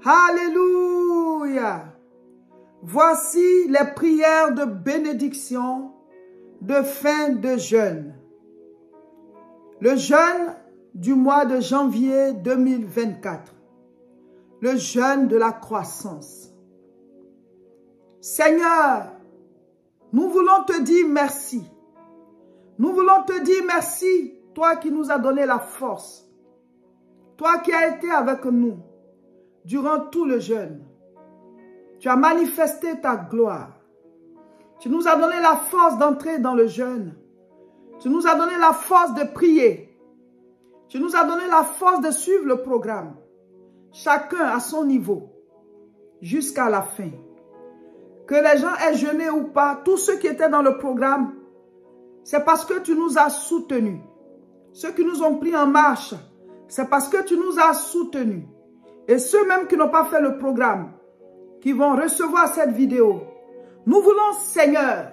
Alléluia. Voici les prières de bénédiction de fin de jeûne. Le jeûne du mois de janvier 2024. Le jeûne de la croissance. Seigneur, nous voulons te dire merci. Nous voulons te dire merci, toi qui nous as donné la force. Toi qui as été avec nous durant tout le jeûne. Tu as manifesté ta gloire. Tu nous as donné la force d'entrer dans le jeûne. Tu nous as donné la force de prier. Tu nous as donné la force de suivre le programme. Chacun à son niveau. Jusqu'à la fin. Que les gens aient jeûné ou pas, tous ceux qui étaient dans le programme, c'est parce que tu nous as soutenus. Ceux qui nous ont pris en marche, c'est parce que tu nous as soutenus. Et ceux même qui n'ont pas fait le programme, qui vont recevoir cette vidéo, nous voulons, Seigneur,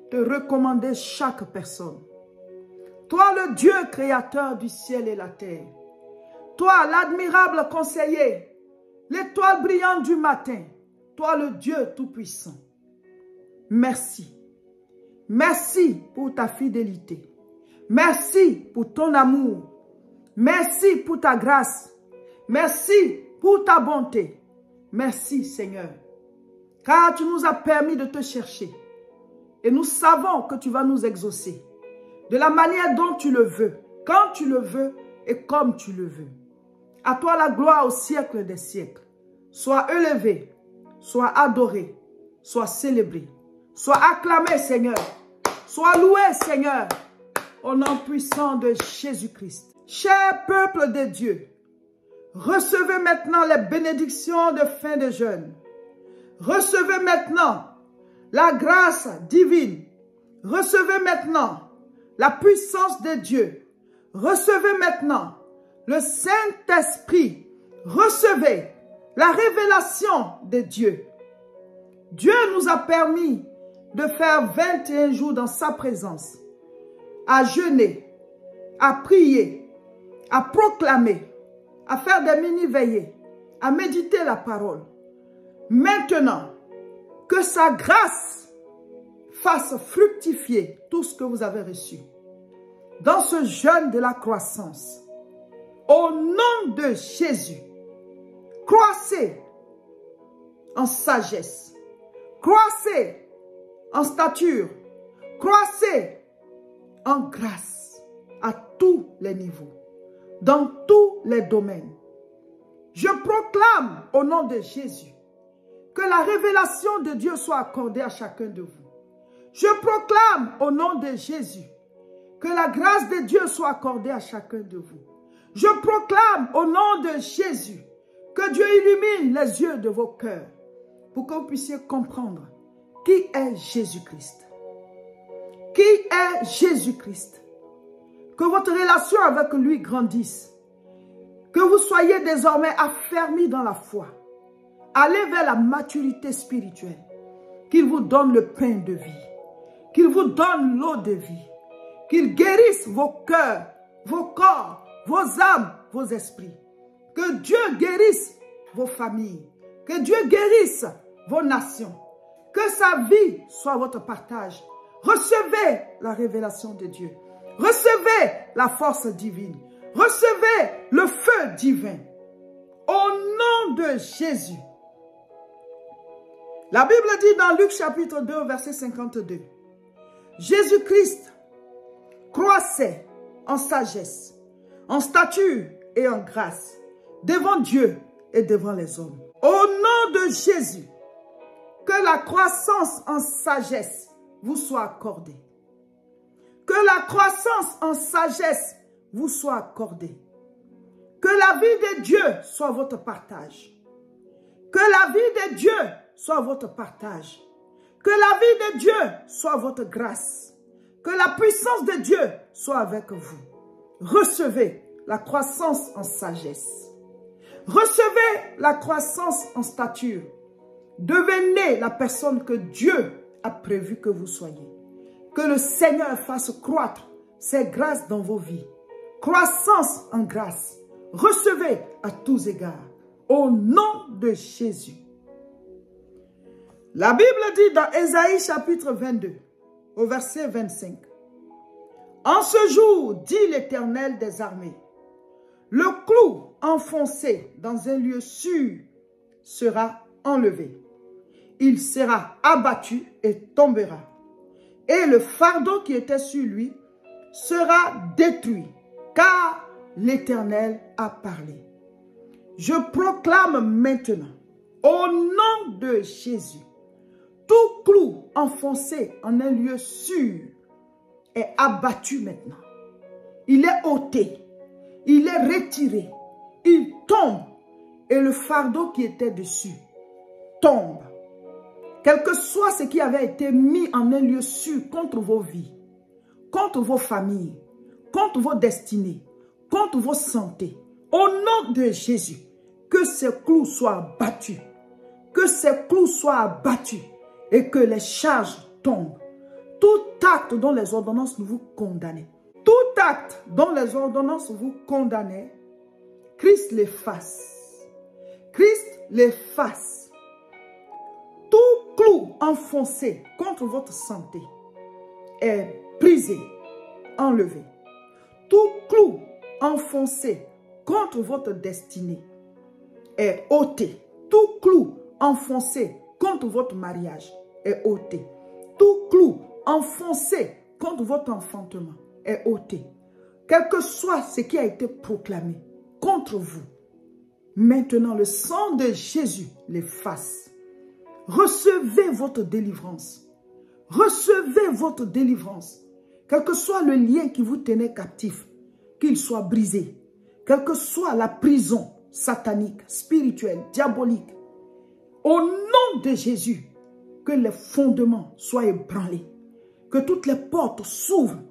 te recommander chaque personne. Toi, le Dieu créateur du ciel et la terre. Toi, l'admirable conseiller, l'étoile brillante du matin. Toi, le Dieu tout-puissant. Merci. Merci pour ta fidélité. Merci pour ton amour. Merci pour ta grâce. Merci pour ta bonté. Merci, Seigneur. Car tu nous as permis de te chercher. Et nous savons que tu vas nous exaucer. De la manière dont tu le veux. Quand tu le veux et comme tu le veux. À toi la gloire au siècle des siècles. Sois élevé. Sois adoré. Sois célébré. Sois acclamé, Seigneur. Sois loué, Seigneur. Au nom puissant de Jésus-Christ. Cher peuple de Dieu. Recevez maintenant les bénédictions de fin de jeûne. Recevez maintenant la grâce divine. Recevez maintenant la puissance de Dieu. Recevez maintenant le Saint-Esprit. Recevez la révélation de Dieu. Dieu nous a permis de faire 21 jours dans sa présence, à jeûner, à prier, à proclamer, à faire des mini-veillées, à méditer la parole. Maintenant, que sa grâce fasse fructifier tout ce que vous avez reçu. Dans ce jeûne de la croissance, au nom de Jésus, croissez en sagesse, croissez en stature, croissez en grâce à tous les niveaux. Dans tous les domaines. Je proclame au nom de Jésus que la révélation de Dieu soit accordée à chacun de vous. Je proclame au nom de Jésus que la grâce de Dieu soit accordée à chacun de vous. Je proclame au nom de Jésus que Dieu illumine les yeux de vos cœurs pour que vous puissiez comprendre qui est Jésus-Christ. Qui est Jésus-Christ? Que votre relation avec lui grandisse. Que vous soyez désormais affermis dans la foi. Allez vers la maturité spirituelle. Qu'il vous donne le pain de vie. Qu'il vous donne l'eau de vie. Qu'il guérisse vos cœurs, vos corps, vos âmes, vos esprits. Que Dieu guérisse vos familles. Que Dieu guérisse vos nations. Que sa vie soit votre partage. Recevez la révélation de Dieu. Recevez la force divine. Recevez le feu divin. Au nom de Jésus. La Bible dit dans Luc chapitre 2, verset 52. Jésus-Christ croissait en sagesse, en stature et en grâce, devant Dieu et devant les hommes. Au nom de Jésus, que la croissance en sagesse vous soit accordée. Que la croissance en sagesse vous soit accordée. Que la vie de Dieu soit votre partage. Que la vie de Dieu soit votre partage. Que la vie de Dieu soit votre grâce. Que la puissance de Dieu soit avec vous. Recevez la croissance en sagesse. Recevez la croissance en stature. Devenez la personne que Dieu a prévu que vous soyez. Que le Seigneur fasse croître ses grâces dans vos vies. Croissance en grâce. Recevez à tous égards. Au nom de Jésus. La Bible dit dans Ésaïe chapitre 22, au verset 25. En ce jour, dit l'Éternel des armées, le clou enfoncé dans un lieu sûr sera enlevé. Il sera abattu et tombera. Et le fardeau qui était sur lui sera détruit, car l'Éternel a parlé. Je proclame maintenant, au nom de Jésus, tout clou enfoncé en un lieu sûr est abattu maintenant. Il est ôté, il est retiré, il tombe et le fardeau qui était dessus tombe. Quel que soit ce qui avait été mis en un lieu sûr contre vos vies, contre vos familles, contre vos destinées, contre vos santé, au nom de Jésus, que ces clous soient abattus, que ces clous soient abattus et que les charges tombent. Tout acte dont les ordonnances vous condamnent, tout acte dont les ordonnances vous condamnent, Christ l'efface. Christ l'efface. Tout clou enfoncé contre votre santé est brisé, enlevé. Tout clou enfoncé contre votre destinée est ôté. Tout clou enfoncé contre votre mariage est ôté. Tout clou enfoncé contre votre enfantement est ôté. Quel que soit ce qui a été proclamé contre vous, maintenant le sang de Jésus l'efface. Recevez votre délivrance. Recevez votre délivrance. Quel que soit le lien qui vous tenait captif, qu'il soit brisé. Quelle que soit la prison satanique, spirituelle, diabolique, au nom de Jésus, que les fondements soient ébranlés, que toutes les portes s'ouvrent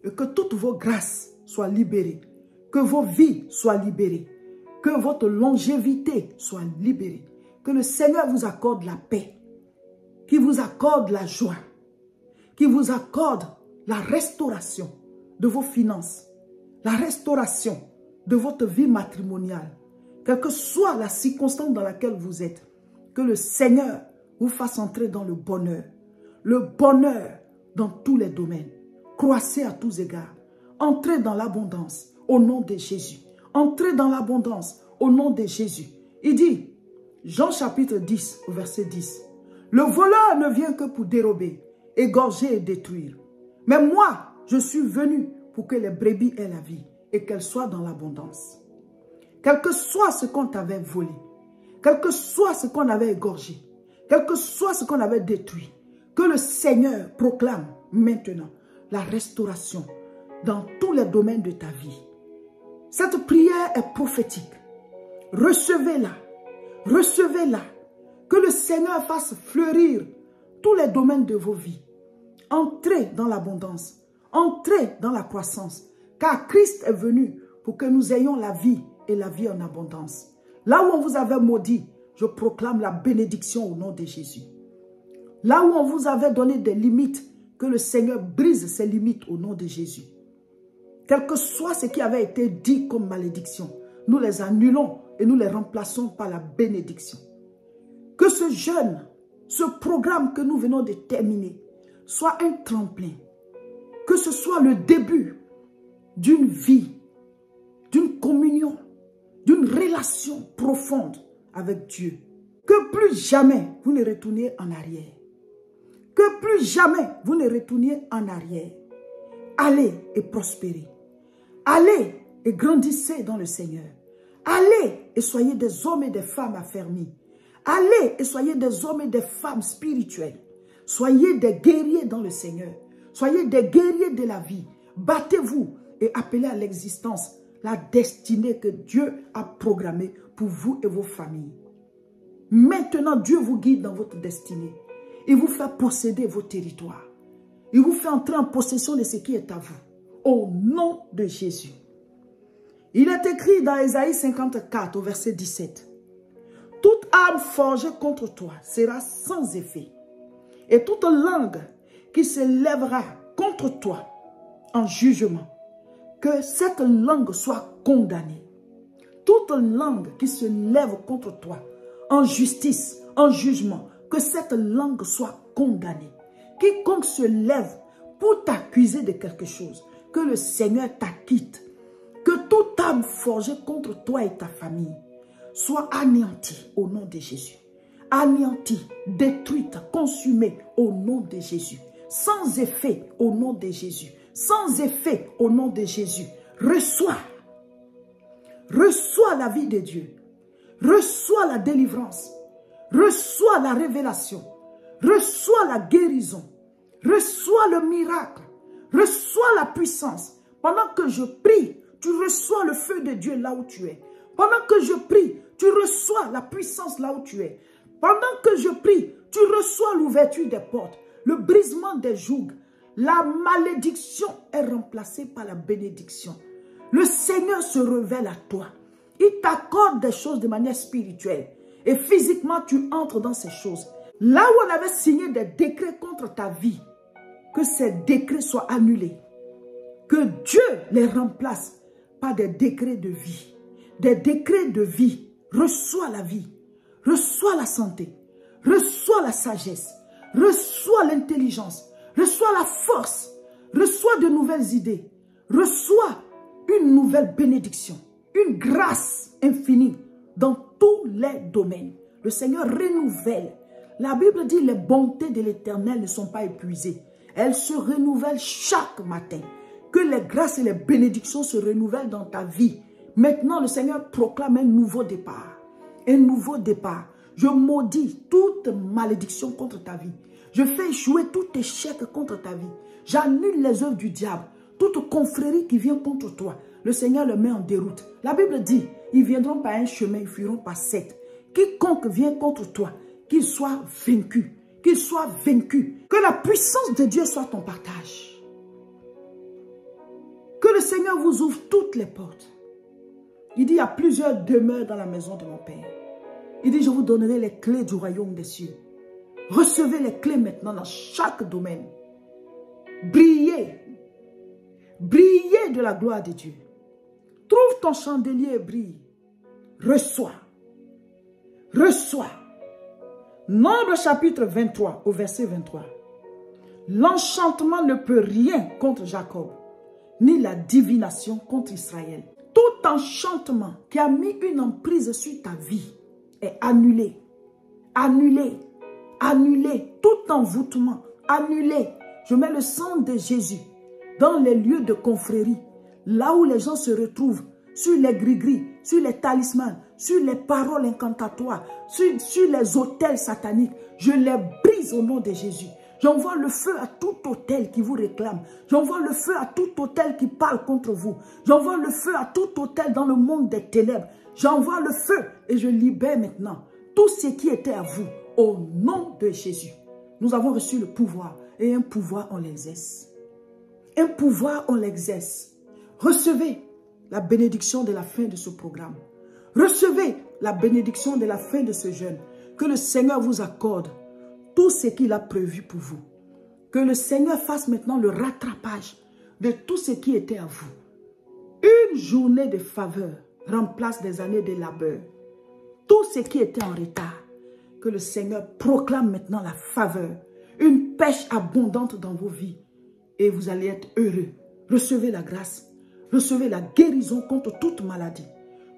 et que toutes vos grâces soient libérées, que vos vies soient libérées, que votre longévité soit libérée, que le Seigneur vous accorde la paix, qu'il vous accorde la joie, qu'il vous accorde la restauration de vos finances, la restauration de votre vie matrimoniale, quelle que soit la circonstance dans laquelle vous êtes, que le Seigneur vous fasse entrer dans le bonheur dans tous les domaines. Croissez à tous égards. Entrez dans l'abondance au nom de Jésus. Entrez dans l'abondance au nom de Jésus. Il dit, Jean chapitre 10, au verset 10, le voleur ne vient que pour dérober, égorger et détruire. Mais moi, je suis venu pour que les brebis aient la vie et qu'elles soient dans l'abondance. Quel que soit ce qu'on t'avait volé, quel que soit ce qu'on avait égorgé, quel que soit ce qu'on avait détruit, que le Seigneur proclame maintenant la restauration dans tous les domaines de ta vie. Cette prière est prophétique. Recevez-la. Recevez-la. Que le Seigneur fasse fleurir tous les domaines de vos vies. Entrez dans l'abondance. Entrez dans la croissance. Car Christ est venu pour que nous ayons la vie et la vie en abondance. Là où on vous avait maudit, je proclame la bénédiction au nom de Jésus. Là où on vous avait donné des limites, que le Seigneur brise ces limites au nom de Jésus. Quel que soit ce qui avait été dit comme malédiction, nous les annulons et nous les remplaçons par la bénédiction. Que ce jeûne, ce programme que nous venons de terminer, soit un tremplin. Que ce soit le début d'une vie, d'une communion, d'une relation profonde avec Dieu. Que plus jamais vous ne retourniez en arrière. Que plus jamais vous ne retourniez en arrière. Allez et prospérez. Allez et grandissez dans le Seigneur. Allez et soyez des hommes et des femmes affermis. Allez et soyez des hommes et des femmes spirituels. Soyez des guerriers dans le Seigneur. Soyez des guerriers de la vie. Battez-vous et appelez à l'existence la destinée que Dieu a programmée pour vous et vos familles. Maintenant, Dieu vous guide dans votre destinée. Il vous fait posséder vos territoires. Il vous fait entrer en possession de ce qui est à vous. Au nom de Jésus. Il est écrit dans Ésaïe 54 au verset 17. Toute arme forgée contre toi sera sans effet. Et toute langue qui se lèvera contre toi en jugement, que cette langue soit condamnée. toute langue qui se lève contre toi, en justice, en jugement, que cette langue soit condamnée. Quiconque se lève pour t'accuser de quelque chose, que le Seigneur t'acquitte. Que toute âme forgée contre toi et ta famille soit anéantie au nom de Jésus. Anéantie, détruite, consumée au nom de Jésus. Sans effet au nom de Jésus. Sans effet au nom de Jésus. Reçois la vie de Dieu. Reçois la délivrance. Reçois la révélation. Reçois la guérison. Reçois le miracle. Reçois la puissance. Pendant que je prie, tu reçois le feu de Dieu là où tu es. Pendant que je prie, tu reçois la puissance là où tu es. Pendant que je prie, tu reçois l'ouverture des portes, le brisement des jougs. La malédiction est remplacée par la bénédiction. Le Seigneur se révèle à toi. Il t'accorde des choses de manière spirituelle. Et physiquement, tu entres dans ces choses. Là où on avait signé des décrets contre ta vie, que ces décrets soient annulés. Que Dieu les remplace par des décrets de vie. Des décrets de vie. Reçois la vie. Reçois la santé. Reçois la sagesse. Reçois l'intelligence. Reçois la force. Reçois de nouvelles idées. Reçois une nouvelle bénédiction. Une grâce infinie dans tous les domaines. Le Seigneur renouvelle. La Bible dit les bontés de l'Éternel ne sont pas épuisées. Elles se renouvellent chaque matin. Que les grâces et les bénédictions se renouvellent dans ta vie. Maintenant, le Seigneur proclame un nouveau départ. Un nouveau départ. Je maudis toute malédiction contre ta vie. Je fais échouer tout échec contre ta vie. J'annule les œuvres du diable. Toute confrérie qui vient contre toi, le Seigneur le met en déroute. La Bible dit, ils viendront par un chemin, ils fuiront par sept. Quiconque vient contre toi, qu'il soit vaincu. Qu'il soit vaincu. Que la puissance de Dieu soit ton partage. Que le Seigneur vous ouvre toutes les portes. Il dit, il y a plusieurs demeures dans la maison de mon Père. Il dit, je vous donnerai les clés du royaume des cieux. Recevez les clés maintenant dans chaque domaine. Brillez. Brillez de la gloire de Dieu. Trouve ton chandelier et brille. Reçois. Reçois. Nombre chapitre 23 au verset 23. L'enchantement ne peut rien contre Jacob, ni la divination contre Israël. Tout enchantement qui a mis une emprise sur ta vie est annulé. Annulé. Annulé. Tout envoûtement. Annulé. Je mets le sang de Jésus dans les lieux de confrérie. Là où les gens se retrouvent. Sur les gris-gris. Sur les talismans. Sur les paroles incantatoires. Sur les autels sataniques. Je les brise au nom de Jésus. J'envoie le feu à tout autel qui vous réclame. J'envoie le feu à tout autel qui parle contre vous. J'envoie le feu à tout autel dans le monde des ténèbres. J'envoie le feu et je libère maintenant tout ce qui était à vous au nom de Jésus. Nous avons reçu le pouvoir et un pouvoir on l'exerce. Un pouvoir on l'exerce. Recevez la bénédiction de la fin de ce programme. Recevez la bénédiction de la fin de ce jeûne. Que le Seigneur vous accorde tout ce qu'il a prévu pour vous. Que le Seigneur fasse maintenant le rattrapage de tout ce qui était à vous. Une journée de faveur remplace des années de labeur. Tout ce qui était en retard, que le Seigneur proclame maintenant la faveur. Une pêche abondante dans vos vies. Et vous allez être heureux. Recevez la grâce. Recevez la guérison contre toute maladie.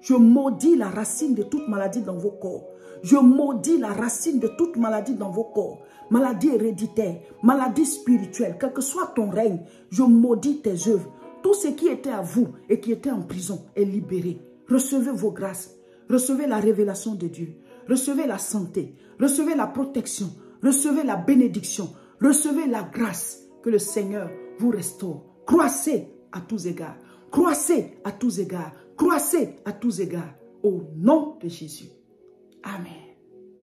Je maudis la racine de toute maladie dans vos corps. Je maudis la racine de toute maladie dans vos corps. Maladie héréditaire, maladie spirituelle, quel que soit ton règne, je maudis tes œuvres. Tout ce qui était à vous et qui était en prison est libéré. Recevez vos grâces. Recevez la révélation de Dieu. Recevez la santé. Recevez la protection. Recevez la bénédiction. Recevez la grâce. Que le Seigneur vous restaure. Croissez à tous égards. Croissez à tous égards. Croissez à tous égards. Au nom de Jésus. Amen.